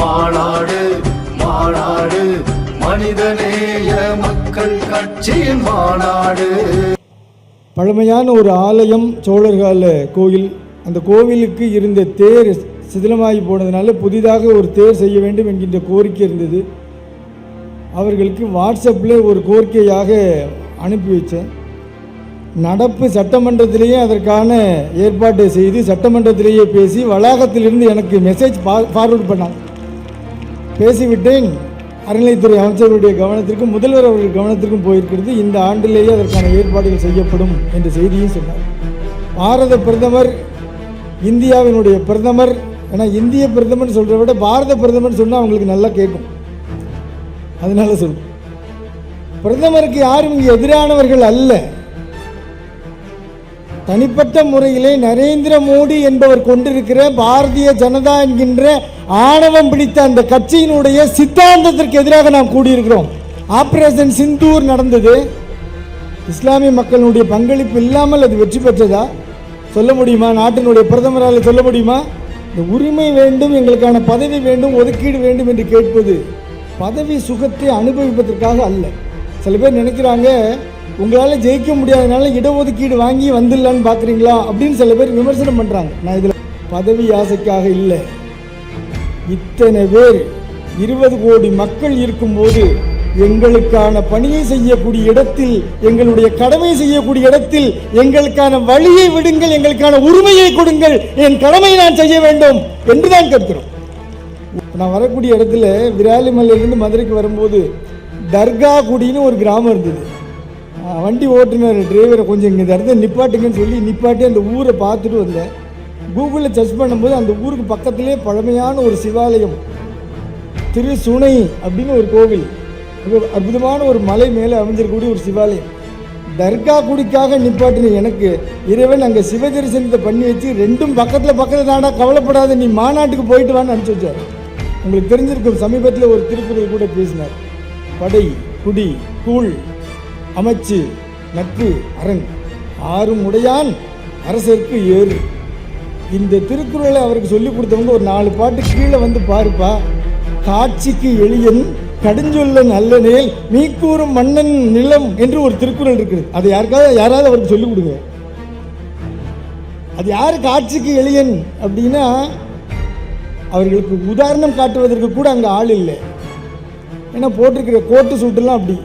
மாநாடு மாநாடு மனிதநேய மக்கள் கட்சியின் மாநாடு. பழமையான ஒரு ஆலயம், சோழர்கால கோயில். அந்த கோவிலுக்கு இருந்த தேர் சிதிலமாகி போனதுனால புதிதாக ஒரு தேர் செய்ய வேண்டும் என்கின்ற கோரிக்கை இருந்தது. அவர்களுக்கு வாட்ஸ்அப்பில் ஒரு கோரிக்கையாக அனுப்பி வச்சேன். நடப்பு சட்டமன்றத்திலேயே அதற்கான ஏற்பாட்டை செய்து சட்டமன்றத்திலேயே பேசி வளாகத்திலிருந்து எனக்கு மெசேஜ் ஃபார்வர்ட் பண்ணாங்க. பேசிவிட்டேன். அறநிலைத்துறை அமைச்சருடைய கவனத்திற்கும் முதல்வர் அவர்கள் கவனத்திற்கும் போயிருக்கிறது. இந்த ஆண்டிலேயே அதற்கான ஏற்பாடுகள் செய்யப்படும் என்ற செய்தியும் சொன்னார். பாரத பிரதமர், இந்தியாவினுடைய பிரதமர், ஏன்னா இந்திய பிரதமர் சொல்கிறத விட பாரத பிரதமர் சொன்னால் அவங்களுக்கு நல்லா கேட்கும். அதனால சொல்றேன், பிரதமருக்கு யாரும் இங்கே எதிரானவர்கள் அல்ல. தனிப்பட்ட முறையிலே நரேந்திர மோடி என்பவர் கொண்டிருக்கிற பாரதிய ஜனதா என்கின்ற ஆணவம் பிடித்த அந்த கட்சியினுடைய சித்தாந்தத்திற்கு எதிராக நாம் கூடியிருக்கிறோம். ஆபரேஷன் சிந்தூர் நடந்தது. இஸ்லாமிய மக்களுடைய பங்களிப்பு இல்லாமல் அது வெற்றி பெற்றதா சொல்ல முடியுமா? நாட்டினுடைய பிரதமரால் சொல்ல முடியுமா? இந்த உரிமை வேண்டும், எங்களுக்கான பதவி வேண்டும், ஒதுக்கீடு வேண்டும் என்று கேட்பது பதவி சுகத்தை அனுபவிப்பதற்காக அல்ல. சில பேர் நினைக்கிறாங்க, உங்களால் ஜெயிக்க முடியாதனால இடஒதுக்கீடு வாங்கி வந்துடலான்னு பார்க்குறீங்களா அப்படின்னு சில பேர் விமர்சனம் பண்ணுறாங்க. நான் இதில் பதவி ஆசைக்காக இல்லை. இத்தனை பேர் 20 கோடி மக்கள் இருக்கும்போது எங்களுக்கான பணியை செய்யக்கூடிய இடத்தில், எங்களுடைய கடமை செய்யக்கூடிய இடத்தில் எங்களுக்கான வழியை விடுங்கள், எங்களுக்கான உரிமையை கொடுங்கள், என் கடமையை நான் செய்ய வேண்டும் என்று தான் கேட்கிறோம். நான் வரக்கூடிய இடத்துல விராலிமலையிலிருந்து மதுரைக்கு வரும்போது தர்கா குடின்னு ஒரு கிராமம் இருந்தது. வண்டி ஓட்டுனர் டிரைவரை கொஞ்சம் இங்கே இந்த இடத்துல நிப்பாட்டுங்கன்னு சொல்லி நிப்பாட்டி அந்த ஊரை பார்த்துட்டு வந்தேன். கூகுளில் சர்ச் பண்ணும்போது அந்த ஊருக்கு பக்கத்திலே பழமையான ஒரு சிவாலயம், திரு சுனை அப்படின்னு ஒரு கோவில், அற்புதமான ஒரு மலை மேலே அமைஞ்சிருக்கக்கூடிய ஒரு சிவாலயம். தர்கா குடிக்காக நிப்பாட்டின எனக்கு இறைவன் அங்கே சிவதரிசனத்தை பண்ணி வச்சு ரெண்டும் பக்கத்தில் தாண்டா, கவலைப்படாத, நீ மாநாட்டுக்கு போயிட்டு வான்னு அனுப்பிச்சு வச்சார். உங்களுக்கு தெரிஞ்சிருக்கும், சமீபத்தில் ஒரு திருக்குறள் கூட பேசினார். படை, குடி, கூழ், அமைச்சு, நட்பு, அரண் ஆறும் உடையான் அரசருக்கு ஏறு. இந்த திருக்குறளை அவருக்கு சொல்லிக் கொடுத்தவங்க ஒரு 4 பாட்டு கீழே வந்து பாருப்பா. காட்சிக்கு எளியன் கடுஞ்சொல்ல நல்ல நேல் மீக்கூறும் மன்னன் நிலம் என்று ஒரு திருக்குறள் இருக்குது. அதை யாராவது அவருக்கு சொல்லிக் கொடுங்க. அது யாரு காட்சிக்கு எளியன் அப்படின்னா அவர்களுக்கு உதாரணம் காட்டுவதற்கு கூட அங்கே ஆள் இல்லை. ஏன்னா போட்டிருக்கிற கோட்டு சூட்டுலாம் அப்படி.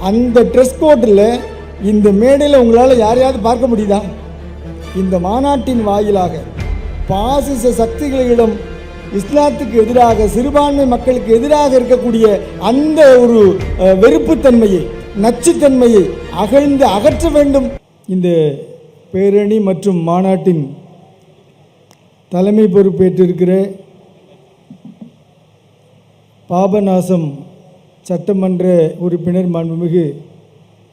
அந்த ட்ரெஸ் கோட்டில் இந்த மேடையில் உங்களால் யாரையாவது பார்க்க முடியுதா? இந்த மாநாட்டின் வாயிலாக பாசிச சக்திகளிடம் இஸ்லாத்துக்கு எதிராக, சிறுபான்மை மக்களுக்கு எதிராக இருக்கக்கூடிய அந்த ஒரு வெறுப்புத்தன்மையை, நச்சுத்தன்மையை அகற்ற வேண்டும். இந்த பேரணி மற்றும் மாநாட்டின் தலைமை பொறுப்பேற்றிருக்கிற பாபநாசம் சட்டமன்ற உறுப்பினர் மாண்புமிகு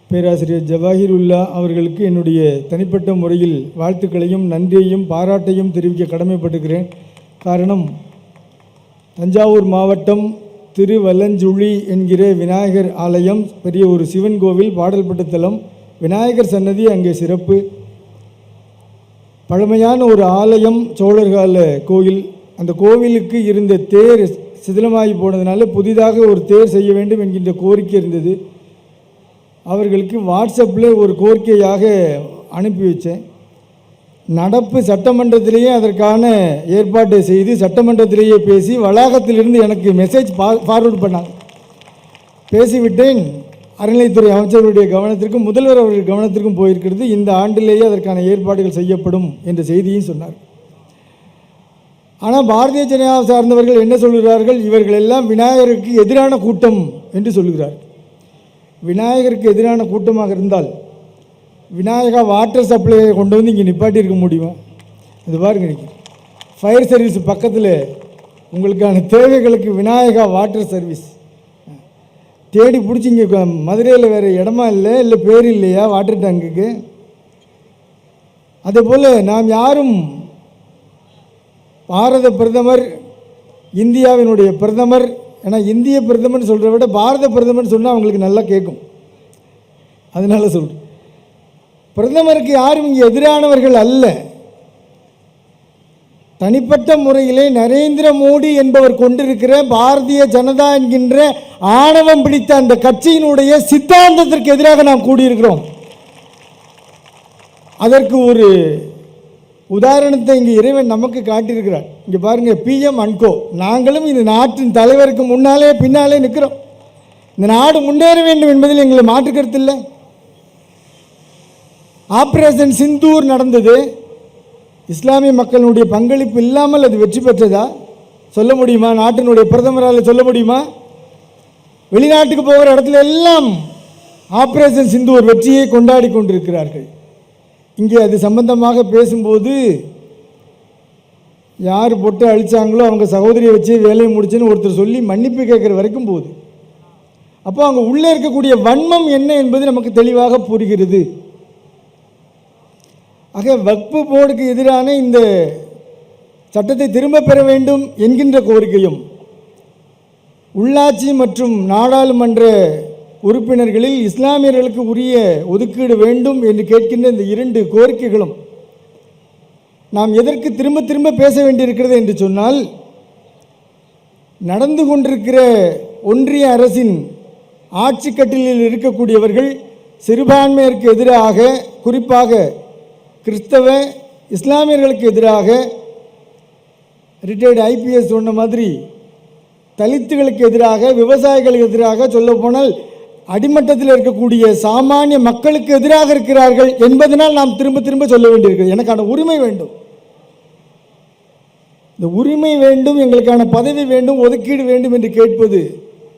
பேராசிரியர் ஜவாஹிருல்லா அவர்களுக்கு என்னுடைய தனிப்பட்ட முறையில் வாழ்த்துக்களையும் நன்றியையும் பாராட்டையும் தெரிவிக்க கடமைப்பட்டிருக்கிறேன். காரணம், தஞ்சாவூர் மாவட்டம் திருவல்லஞ்சுழி என்கிற விநாயகர் ஆலயம் பெரிய ஒரு சிவன் கோவில், பாடல்பட்ட தலம், விநாயகர் சன்னதி அங்கே சிறப்பு. பழமையான ஒரு ஆலயம், சோழர்கால கோயில். அந்த கோவிலுக்கு இருந்த தேர் சிதிலமாகி போனதுனால புதிதாக ஒரு தேர் செய்ய வேண்டும் என்கின்ற கோரிக்கை இருந்தது. அவர்களுக்கு வாட்ஸ்அப்பில் ஒரு கோரிக்கையாக அனுப்பி வச்சேன். நடப்பு சட்டமன்றத்திலேயே அதற்கான ஏற்பாட்டை செய்து சட்டமன்றத்திலேயே பேசி வளாகத்திலிருந்து எனக்கு மெசேஜ் ஃபார்வர்ட் பண்ணாங்க. பேசிவிட்டேன். அறநிலைத்துறை அமைச்சருடைய கவனத்திற்கும் முதல்வர் அவர்கள் கவனத்திற்கும் போயிருக்கிறது. இந்த ஆண்டிலேயே அதற்கான ஏற்பாடுகள் செய்யப்படும் என்ற செய்தியும் சொன்னார். ஆனால் பாரதிய ஜனதா சார்ந்தவர்கள் என்ன சொல்கிறார்கள்? இவர்கள் எல்லாம் விநாயகருக்கு எதிரான கூட்டம் என்று சொல்லுகிறார். விநாயகருக்கு எதிரான கூட்டமாக இருந்தால் விநாயகா வாட்டர் சப்ளையை கொண்டு வந்து இங்கே நிப்பாட்டி இருக்க முடியுமா? இது பாருங்க, ஃபயர் சர்வீஸ் பக்கத்தில் உங்களுக்கான தேவைகளுக்கு விநாயகா வாட்டர் சர்வீஸ் தேடி பிடிச்சி இங்கே மதுரையில் வேறு இடமா இல்லை பேர் இல்லையா வாட்டர் டேங்குக்கு? அதேபோல் நாம் யாரும் பாரத பிரதமர், இந்தியாவினுடைய பிரதமர், ஏன்னா இந்திய பிரதமர் சொல்கிறத விட பாரத பிரதமர் சொன்னால் அவங்களுக்கு நல்லா கேட்கும். அதனால சொல்கிறேன், பிரதமருக்கு யாரும் இங்கே எதிரானவர்கள் அல்ல. தனிப்பட்ட முறையிலே நரேந்திர மோடி என்பவர் கொண்டிருக்கிற பாரதிய ஜனதா என்கின்ற ஆணவம் பிடித்த அந்த கட்சியினுடைய சித்தாந்தத்திற்கு எதிராக நாம் கூடியிருக்கிறோம். அதற்கு ஒரு உதாரணத்தை இங்கே இறைவன் நமக்கு காட்டியிருக்கிறார். இங்கே பாருங்க, பிஎம் அன்கோ. நாங்களும் இந்த நாட்டின் தலைவருக்கு முன்னாலே பின்னாலே நிற்கிறோம். இந்த நாடு முன்னேற வேண்டும் என்பதில் எங்களை மாற்று கருத்து இல்லை. ஆபரேஷன் சிந்தூர் நடந்தது. இஸ்லாமிய மக்களுடைய பங்களிப்பு இல்லாமல் அது வெற்றி பெற்றதா? சொல்ல முடியுமா? நாட்டினுடைய பிரதமரால் சொல்ல முடியுமா? வெளிநாட்டுக்கு போகிற இடத்துல எல்லாம் ஆபரேஷன் சிந்தூர் வெற்றியை கொண்டாடி கொண்டிருக்கிறார்கள். இங்கே அது சம்பந்தமாக பேசும்போது யார் பொட்டு அழிச்சாங்களோ அவங்க சகோதரியை வச்சு வேலையை முடிச்சுன்னு ஒருத்தர் சொல்லி மன்னிப்பு கேட்குற வரைக்கும் போகுது. அப்போ அங்கே உள்ளே இருக்கக்கூடிய வன்மம் என்ன என்பது நமக்கு தெளிவாக புரிகிறது. ஆக வக்ஃபு போர்டுக்கு எதிரான இந்த சட்டத்தை திரும்ப பெற வேண்டும் என்கின்ற கோரிக்கையும், உள்ளாட்சி மற்றும் நாடாளுமன்ற உறுப்பினர்களில் இஸ்லாமியர்களுக்கு உரிய ஒதுக்கீடு வேண்டும் என்று கேட்கின்ற இந்த இரண்டு கோரிக்கைகளும் நாம் எதற்கு திரும்ப திரும்ப பேச வேண்டியிருக்கிறது என்று சொன்னால், நடந்து கொண்டிருக்கிற ஒன்றிய அரசின் ஆட்சி கட்டிலில் இருக்கக்கூடியவர்கள் சிறுபான்மையருக்கு எதிராக, குறிப்பாக கிறிஸ்தவ இஸ்லாமியர்களுக்கு எதிராக, ரிட்டையர்டு ஐபிஎஸ் சொன்ன மாதிரி தலித்துகளுக்கு எதிராக, விவசாயிகளுக்கு எதிராக, சொல்லப்போனால் அடிமட்டத்தில் இருக்கக்கூடிய சாமானிய மக்களுக்கு எதிராக இருக்கிறார்கள் என்பதனால் நாம் திரும்ப திரும்ப சொல்ல வேண்டியிருக்கிறது. எனக்கான உரிமை வேண்டும், இந்த உரிமை வேண்டும், எங்களுக்கான பதவி வேண்டும், ஒதுக்கீடு வேண்டும் என்று கேட்பது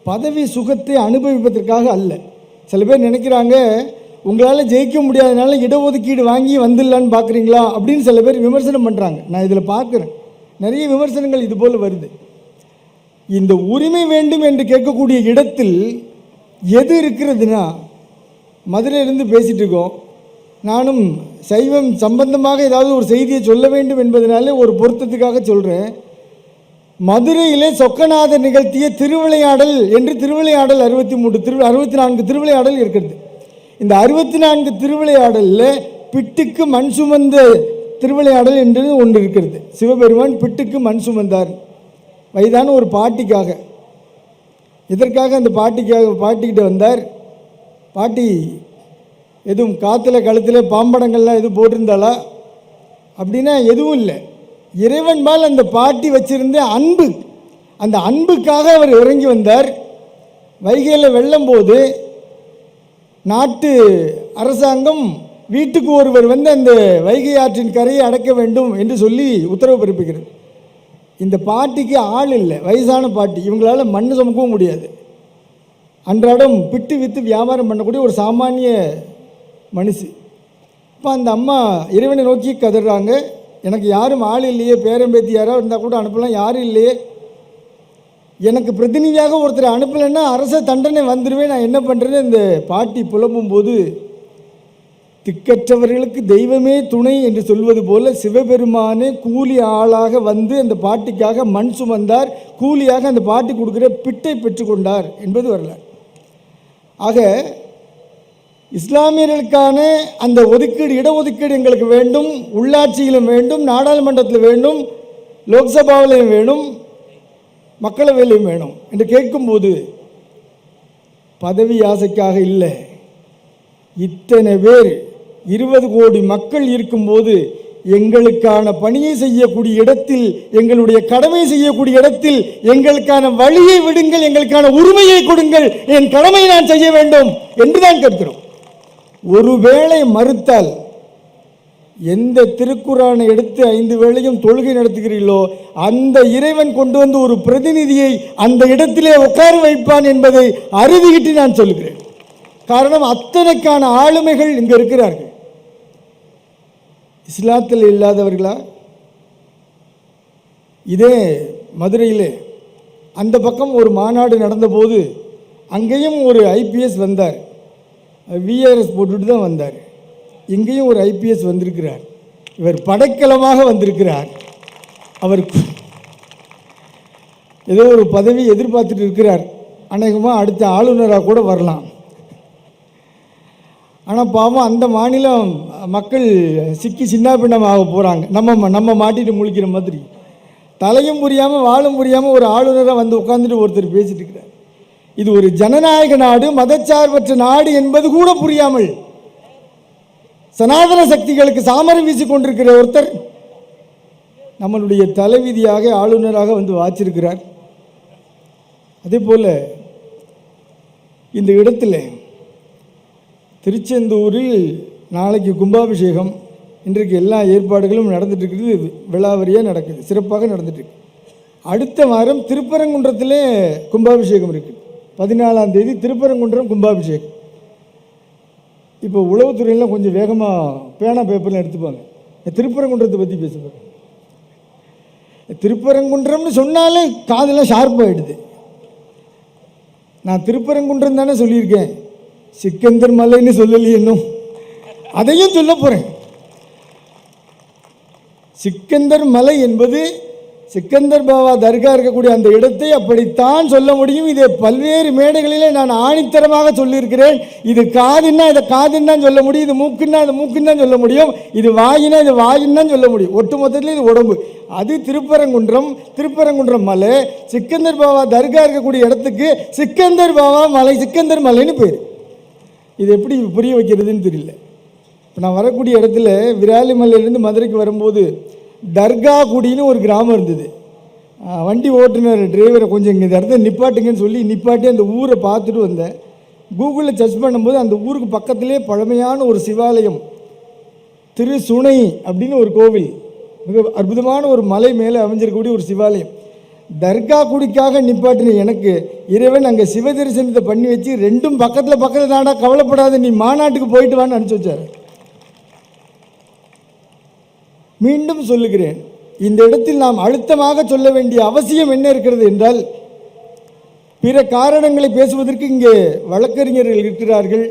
பதவி சுகத்தை அனுபவிப்பதற்காக அல்ல. சில பேர் நினைக்கிறாங்க, உங்களால் ஜெயிக்க முடியாதனால இடஒதுக்கீடு வாங்கி வந்துடலான்னு பார்க்குறீங்களா அப்படின்னு சில பேர் விமர்சனம் பண்ணுறாங்க. நான் இதில் பார்க்குறேன், நிறைய விமர்சனங்கள் இது போல் வருது. இந்த உரிமை வேண்டும் என்று கேட்கக்கூடிய இடத்தில் எது இருக்கிறதுனா, மதுரையிலிருந்து பேசிகிட்டு இருக்கோம். நானும் சைவம் சம்பந்தமாக ஏதாவது ஒரு செய்தியை சொல்ல வேண்டும் என்பதனாலே ஒரு பொருத்தத்துக்காக சொல்கிறேன். மதுரையிலே சொக்கநாதர் நிகழ்த்திய திருவிளையாடல் என்று திருவிளையாடல் 64 திருவிளையாடல் இருக்கிறது. இந்த 64 திருவிளையாடலில் பிட்டுக்கு மண் சுமந்த திருவிளையாடல் என்று ஒன்று இருக்கிறது. சிவபெருமான் பிட்டுக்கு மண் சுமந்தார் வயதான ஒரு பாட்டிக்காக. இதற்காக அந்த பாட்டிக்கிட்ட வந்தார். பாட்டி எதுவும் காற்றுல கழுத்தில் பாம்படங்கள்லாம் எதுவும் போட்டிருந்தாளா அப்படின்னா எதுவும் இல்லை. இறைவன்பால் அந்த பாட்டி வச்சிருந்த அன்பு, அந்த அன்புக்காக அவர் இறங்கி வந்தார். வைகையில் வெள்ளம் போது நாட்டு அரசாங்கம் வீட்டுக்கு ஒருவர் வந்து அந்த வைகை ஆற்றின் கரையை அடைக்க வேண்டும் என்று சொல்லி உத்தரவு பிறப்பிக்கிறது. இந்த பாட்டிக்கு ஆள் இல்லை, வயசான பாட்டி, இவங்களால மண் சுமக்கவும் முடியாது. அன்றாடம் பிட்டு விற்று வியாபாரம் பண்ணக்கூடிய ஒரு சாமானிய மனுஷி. இப்போ அந்த அம்மா இறைவனை நோக்கி கதறாங்க, எனக்கு யாரும் ஆள் இல்லையே, பேரம்பேத்தி யாராவது இருந்தால் கூட அனுப்பலாம், யாரும் இல்லையே, எனக்கு பிரதிநிதியாக ஒருத்தர் அனுப்பலைன்னா அரச தண்டனை வந்துடுவேன், நான் என்ன பண்ணுறேன்னு இந்த பாட்டி புலம்பும் போது, திக்கற்றவர்களுக்கு தெய்வமே துணை என்று சொல்வது போல சிவபெருமானே கூலி ஆளாக வந்து அந்த பாட்டிக்காக மண் சுமந்தார், கூலியாக அந்த பாட்டி கொடுக்குற பிட்டை பெற்றுக்கொண்டார் என்பது வரலாறு. ஆக இஸ்லாமியர்களுக்கான அந்த ஒதுக்கீடு, இடஒதுக்கீடு எங்களுக்கு வேண்டும், உள்ளாட்சியிலும் வேண்டும், நாடாளுமன்றத்தில் வேண்டும், லோக்சபாவிலையும் வேணும், மக்களவையிலும் வேணும் என்று கேட்கும்போது பதவி ஆசைக்காக இல்லை. இத்தனை பேர் 20 கோடி மக்கள் இருக்கும்போது எங்களுக்கான பணியை செய்யக்கூடிய இடத்தில், எங்களுடைய கடமை செய்யக்கூடிய இடத்தில் எங்களுக்கான வழியை விடுங்கள், எங்களுக்கான உரிமையை கொடுங்கள், என் கடமையை நான் செய்ய வேண்டும் என்றுதான் கேட்கிறோம். ஒருவேளை மறுத்தால், எந்த திருக்குறானை எடுத்து 5 வேளையும் தொழுகை நடத்துகிறீர்களோ அந்த இறைவன் கொண்டு வந்து ஒரு பிரதிநிதியை அந்த இடத்திலே உட்கார வைப்பான் என்பதை அறுதியிட்டு நான் சொல்கிறேன். காரணம், அத்தனைக்கான ஆளுமைகள் இங்கே இருக்கிறார்கள். இஸ்லாத்தில் இல்லாதவர்களா? இதே மதுரையிலே அந்த பக்கம் ஒரு மாநாடு நடந்தபோது அங்கேயும் ஒரு ஐபிஎஸ் வந்தார், விஆர்எஸ் போட்டுட்டு தான் வந்தார். இங்கேயும் ஒரு ஐபிஎஸ் வந்திருக்கிறார். இவர் படைக்கலமாக வந்திருக்கிறார். அவர் ஏதோ ஒரு பதவி எதிர்பார்த்துட்டு இருக்கிறார். அநேகமாக அடுத்த ஆளுநராக கூட வரலாம். ஆனால் பாவம் அந்த மாநிலம் மக்கள் சிக்கி சின்னாபின்னமாக போகிறாங்க. நம்ம மாட்டிட்டு முழிக்கிற மாதிரி தலையும் புரியாமல் வாழும் புரியாமல் ஒரு ஆளுநராக வந்து உட்காந்துட்டு ஒருத்தர் பேசிட்டு இருக்கிறார். இது ஒரு ஜனநாயக நாடு, மதச்சார்பற்ற நாடு என்பது கூட புரியாமல் சனாதன சக்திகளுக்கு சாமரம் வீசி கொண்டிருக்கிற ஒருத்தர் நம்மளுடைய தலைவிதியாக ஆளுநராக வந்து வாச்சிருக்கிறார். அதே போல் இந்த இடத்துல திருச்செந்தூரில் நாளைக்கு கும்பாபிஷேகம், இன்றைக்கு எல்லா ஏற்பாடுகளும் நடந்துட்டு இருக்குது, விழாவரியாக நடக்குது, சிறப்பாக நடந்துட்டு இருக்கு. அடுத்த வாரம் திருப்பரங்குன்றத்திலே கும்பாபிஷேகம் இருக்குது. 14ஆம் தேதி திருப்பரங்குன்றம் கும்பாபிஷேகம். இப்போ உளவுத்துறையில் கொஞ்சம் வேகமாக பேனா பேப்பர்லாம் எடுத்துப்பாங்க. திருப்பரங்குன்றத்தை பற்றி பேசுவாங்க. திருப்பரங்குன்றம்னு சொன்னாலே காதெல்லாம் ஷார்ப்பாகிடுது. நான் திருப்பரங்குன்றம் தானே சொல்லியிருக்கேன், சிக்கந்தர் மலைன்னு சொல்லலையே, இன்னும் அதையும் சொல்ல போகிறேன். சிக்கந்தர் மலை என்பது சிக்கந்தர் பாபா தர்கா இருக்கக்கூடிய அந்த இடத்தை அப்படித்தான் சொல்ல முடியும். இதை பல்வேறு மேடைகளிலே நான் ஆணித்தரமாக சொல்லியிருக்கிறேன். இது காதுன்னா இதை காதுன்னு தான் சொல்ல முடியும், இது மூக்குன்னா இது மூக்குன்னு தான் சொல்ல முடியும், இது வாயினா இது வாயின்னு தான் சொல்ல முடியும். ஒட்டு மொத்தத்தில் இது உடம்பு. அது திருப்பரங்குன்றம் மலை. சிக்கந்தர் பாபா தர்கா இருக்கக்கூடிய இடத்துக்கு சிக்கந்தர் பாபா மலை, சிக்கந்தர் மலைன்னு பேர். இது எப்படி புரிய வைக்கிறதுன்னு தெரியல. இப்போ நான் வரக்கூடிய இடத்துல விராலிமலையிலேருந்து மதுரைக்கு வரும்போது தர்கா குடின்னு ஒரு கிராமம் இருந்தது. வண்டி ஓட்டுநர் டிரைவரை கொஞ்சம் இங்கே இந்த இடத்த நிப்பாட்டுங்கன்னு சொல்லி நிப்பாட்டி அந்த ஊரை பார்த்துட்டு வந்தேன். கூகுளில் சர்ச் பண்ணும்போது அந்த ஊருக்கு பக்கத்திலே பழமையான ஒரு சிவாலயம், திரு சுனை அப்படின்னு ஒரு கோவில், மிக அற்புதமான ஒரு மலை மேலே அமைஞ்சிருக்கக்கூடிய ஒரு சிவாலயம். தர்கா குடிக்காக நிப்பாட்டின எனக்கு இறைவன் அங்கே சிவ தரிசனத்தை பண்ணி வச்சு ரெண்டும் பக்கத்தில் தாண்டா, கவலைப்படாத, நீ மாநாட்டுக்கு போயிட்டு வான்னு அனுப்பிச்சி வச்சார். மீண்டும் சொல்லுகிறேன், இந்த இடத்தில் நாம் அழுத்தமாக சொல்ல வேண்டிய அவசியம் என்ன இருக்கிறது என்றால், பிற காரணங்களை பேசுவதற்கு இங்கே வழக்கறிஞர்கள் இருக்கிறார்கள்,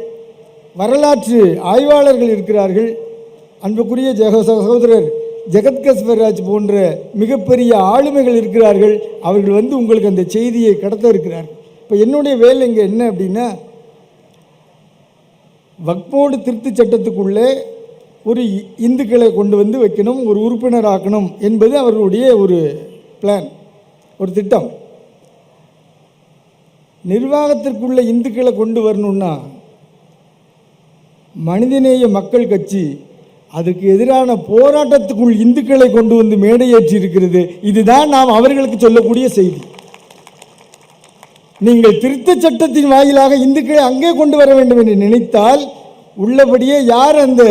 வரலாற்று ஆய்வாளர்கள் இருக்கிறார்கள், அன்புக்குரிய சகோதரர் ஜெகத்கஸ்வராஜ் போன்ற மிகப்பெரிய ஆளுமைகள் இருக்கிறார்கள். அவர்கள் வந்து உங்களுக்கு அந்த செய்தியை கடத்த இருக்கிறார்கள். இப்போ என்னுடைய வேலை இங்கே என்ன அப்படின்னா, வக்ஃபோர்டு திருத்த சட்டத்துக்குள்ளே ஒரு இந்துக்களை கொண்டு வந்து வைக்கணும், ஒரு உறுப்பினராக்கணும் என்பது அவர்களுடைய ஒரு பிளான், ஒரு திட்டம். நிர்வாகத்திற்குள்ள இந்துக்களை கொண்டு வரணும்னா மனிதநேய மக்கள் கட்சி அதுக்கு எதிரான போராட்டத்துக்குள் இந்துக்களை கொண்டு வந்து மேடையேற்றி இருக்கிறது. இதுதான் நாம் அவர்களுக்கு சொல்லக்கூடிய செய்தி. நீங்கள் திருத்த சட்டத்தின் வாயிலாக இந்துக்களை அங்கே கொண்டு வர வேண்டும் என்று நினைத்தால், உள்ளபடியே யார் அந்த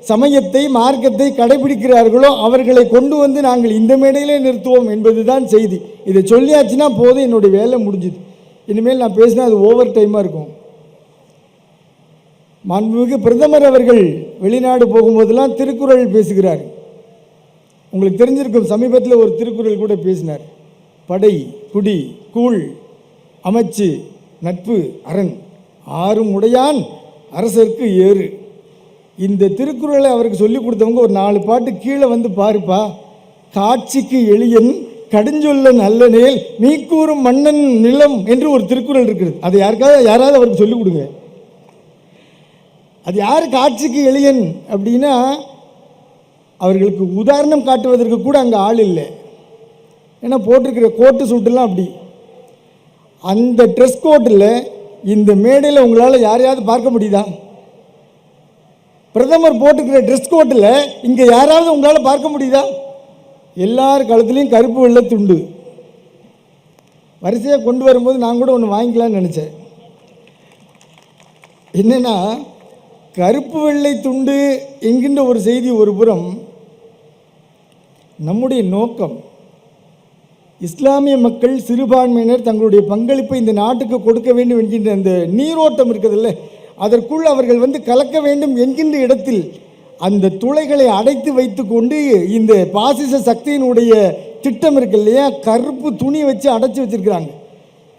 சமயத்தை மார்க்கத்தை கடைபிடிக்கிறார்களோ அவர்களை கொண்டு வந்து நாங்கள் இந்த மேடையிலே நிறுத்துவோம் என்பதுதான் செய்தி. இதை சொல்லியாச்சுன்னா போதும், என்னுடைய வேலை முடிஞ்சுது. இனிமேல் நான் பேசினா அது ஓவர் டைமாக இருக்கும். மாண்புமிகு பிரதமர் அவர்கள் வெளிநாடு போகும்போதெல்லாம் திருக்குறள் பேசுகிறார். உங்களுக்கு தெரிஞ்சிருக்கும், சமீபத்தில் ஒரு திருக்குறள் கூட பேசினார். படை, குடி, கூழ், அமைச்சு, நட்பு, அரண், ஆறும் உடையான் அரசருக்கு ஏறு. இந்த திருக்குறளை அவருக்கு சொல்லி கொடுத்தவங்க ஒரு 4 பாட்டு கீழே வந்து பாருப்பா. காட்சிக்கு எளியன் கடுஞ்சொல்ல நல்லனேல் மீக்கூறும் மன்னன் நிலம் என்று ஒரு திருக்குறள் இருக்குது. அது யாராவது அவருக்கு சொல்லிக் கொடுங்க. அது யார் காட்சிக்கு எளியன் அப்படின்னா, அவர்களுக்கு உதாரணம் காட்டுவதற்கு கூட அங்கே ஆள் இல்லை. ஏன்னா போட்டிருக்கிற கோட்டு சூட்டுலாம் அப்படி. அந்த ட்ரெஸ் கோட்டில் இந்த மேடையில் உங்களால் யாரையாவது பார்க்க முடியுதா? பிரதமர் போட்டுக்கிற ட்ரெஸ் கோட்டில் இங்கே யாராவது உங்களால் பார்க்க முடியுதா? எல்லார் கழுத்துலையும் கருப்பு வெள்ளை துண்டு. வரிசையாக கொண்டு வரும்போது நான் கூட ஒன்று வாங்கிக்கலான்னு நினச்சேன். என்னென்னா, கருப்பு வெள்ளை துண்டு என்கின்ற ஒரு செய்தி ஒரு புறம், நம்முடைய நோக்கம் இஸ்லாமிய மக்கள் சிறுபான்மையினர் தங்களுடைய பங்களிப்பை இந்த நாட்டுக்கு கொடுக்க வேண்டும் என்கின்ற அந்த நீரோட்டம் இருக்குதில்ல, அதற்குள் அவர்கள் வந்து கலக்க வேண்டும் என்கின்ற இடத்தில் அந்த துளைகளை அடைத்து வைத்து கொண்டு இந்த பாசிச சக்தியினுடைய திட்டம் இருக்கு இல்லையா, கருப்பு துணி வச்சு அடைச்சி வச்சிருக்கிறாங்க.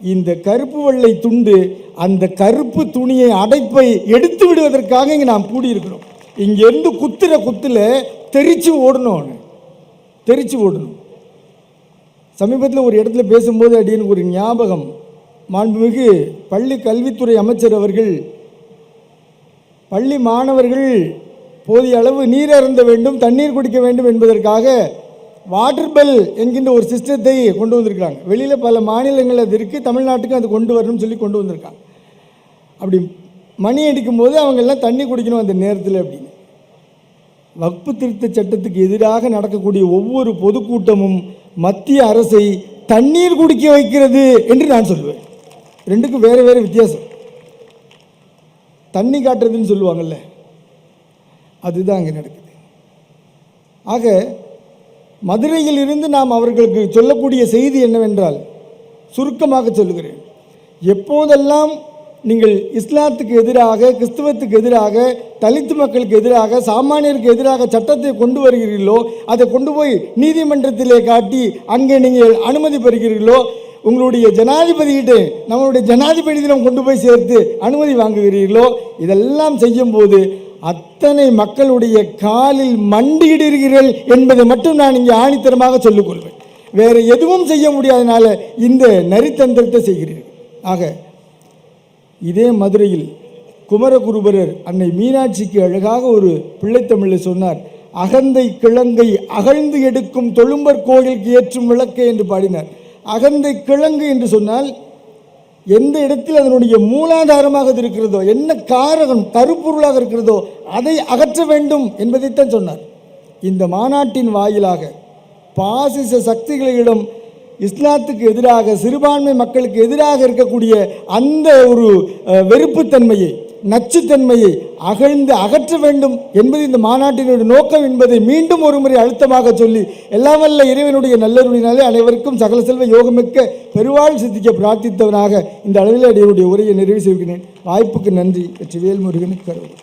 இந்த கருப்பு வெள்ளை துண்டு அந்த கருப்பு துணியை அடைப்பை எடுத்து விடுவதற்காக இங்கே நாம் கூடியிருக்கிறோம். இங்கேருந்து குத்துற குத்தில் தெரிச்சு ஓடணும். சமீபத்தில் ஒரு இடத்துல பேசும்போது அப்படின்னு ஒரு ஞாபகம், மாண்புமிகு பள்ளி கல்வித்துறை அமைச்சர் அவர்கள் பள்ளி மாணவர்கள் போதிய அளவு நீர் அருந்த வேண்டும், தண்ணீர் குடிக்க வேண்டும் என்பதற்காக வாட்டர் பெல் என்கின்ற ஒரு சிஸ்டத்தை கொண்டு வந்திருக்காங்க. வெளியில் பல மாநிலங்கள் அது இருக்குது, தமிழ்நாட்டுக்கு அது கொண்டு வரணும்னு சொல்லி கொண்டு வந்திருக்காங்க. அப்படி மணி அடிக்கும்போது அவங்க எல்லாம் தண்ணி குடிக்கணும் அந்த நேரத்தில் அப்படின்னு. வக்ஃபு திருத்த சட்டத்துக்கு எதிராக நடக்கக்கூடிய ஒவ்வொரு பொதுக்கூட்டமும் மத்திய அரசை தண்ணீர் குடிக்க வைக்கிறது என்று நான் சொல்லுவேன். ரெண்டுக்கும் வேறு வேறு வித்தியாசம். தண்ணி காட்டுறதுன்னு சொல்லுவாங்கள்ல, அதுதான் அங்கே நடக்குது. ஆக மதுரையில் இருந்து நாம் அவர்களுக்கு சொல்லக்கூடிய செய்தி என்னவென்றால், சுருக்கமாக சொல்லுகிறேன், எப்போதெல்லாம் நீங்கள் இஸ்லாத்துக்கு எதிராக, கிறிஸ்துவத்துக்கு எதிராக, தலித்து மக்களுக்கு எதிராக, சாமானியருக்கு எதிராக சட்டத்தை கொண்டு வருகிறீர்களோ, அதை கொண்டு போய் நீதிமன்றத்திலே காட்டி அங்கே நீங்கள் அனுமதி பெறுகிறீர்களோ, உங்களுடைய ஜனாதிபதியிட்ட நம்மளுடைய ஜனாதிபதியிடம் கொண்டு போய் சேர்த்து அனுமதி வாங்குகிறீர்களோ, இதெல்லாம் செய்யும்போது அத்தனை மக்களுடைய காலில் மண்டியிடுகிறீர்கள் என்பதை மட்டும் நான் இங்கே ஆணித்தரமாக சொல்லிக்கொள்வேன். வேறு எதுவும் செய்ய முடியாதனால இந்த நரித்தந்திரத்தை செய்கிறீர்கள். ஆக இதே மதுரையில் குமரகுருபரர் அன்னை மீனாட்சிக்கு அழகாக ஒரு பிள்ளைத்தமிழில் சொன்னார், அகந்தை கிழங்கை அகழ்ந்து எடுக்கும் தொழும்பர் கோயிலுக்கு ஏற்றும் விளக்கை என்று பாடினார். அகந்தை கிழங்கு என்று சொன்னால் எந்த இடத்தில் அதனுடைய மூலாதாரமாக இருக்கிறதோ, என்ன காரகம் கருப்பொருளாக இருக்கிறதோ அதை அகற்ற வேண்டும் என்பதைத்தான் சொன்னார். இந்த மாநாட்டின் வாயிலாக பாசிச சக்திகளிடம் இஸ்லாத்துக்கு எதிராக, சிறுபான்மை மக்களுக்கு எதிராக இருக்கக்கூடிய அந்த ஒரு வெறுப்புத்தன்மையை, நச்சுத்தன்மையை அகற்ற வேண்டும் என்பது இந்த மாநாட்டினுடைய நோக்கம் என்பதை மீண்டும் ஒரு முறை அழுத்தமாக சொல்லி, எல்லாம் வல்ல இறைவனுடைய நல்லருளினாலே அனைவருக்கும் சகல செல்வ யோகமிக்க பெருவாழ் சித்திக்க பிரார்த்தித்தவனாக இந்த அளவில் என்னுடைய உரையை நிறைவு செய்கிறேன். வாய்ப்புக்கு நன்றி. வெற்றிவேல் முருகனுக்கு கருவூர்.